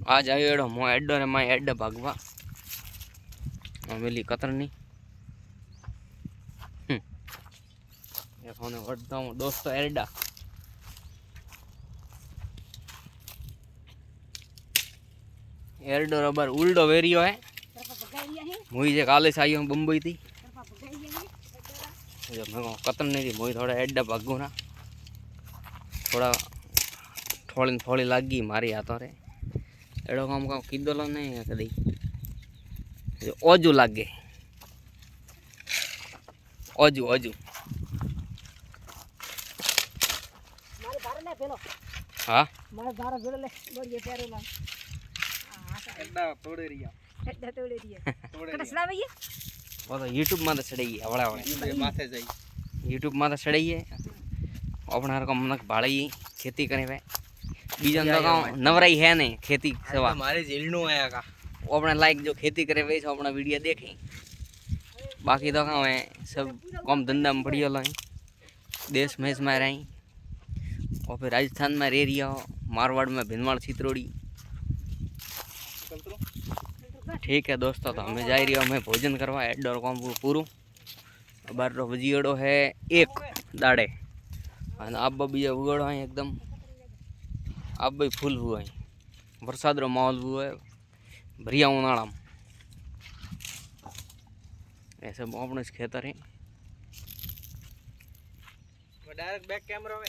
आज आयो एडो मो एडो ने माय एड भागवा मिली कतरनी ये फोन वडता हूं दोस्त एडा एडो रबर उल्डो वेरियो है मुई जे काले से आई हूं बम्बई थी जो मैं कतरनी थी मुई थोड़ा एडा भागू ना थोड़ा थोड़ी लागी मारी हाथों रे एडो काम का कीधोलो नहीं है कदी ओजू लागे ओजू ओजू हाँ मारे बारा जोड़े ले बढ़िया प्यारे ला एड्डा तोड़े रिया कटा सड़ा भैया वो तो यूट्यूब में तो चढ़ी है आवड़ा ये माथे जाई यूट्यूब में तो चढ़ी है अपना हर को मनक भाड़ी खेती करे वे बीजन तो गाँव नवराई है नहीं खेती सेवा हमारे जेल नो आया का वो अपने लाइक जो खेती करे वे सो अपना वीडियो देखें बाकी तो गाँव है सब कम धंधा में पड़ी वाला देश में रही और फिर राजस्थान में रह रही हो मारवाड़ में भिनवाड़ चित्रोड़ी ठीक है दोस्तों तो हमें जा रही हो हमें भोजन करवा एडोर काम पूरू बार बजीड़ो है एक दाड़े आप बीजा उगड़ो है एकदम आप भाई फूल हुआ है वरसाद रो माहौल हुआ है भरिया उनाड़ा ऐसे अपने खेतर है डायरेक्ट बैक कैमरा में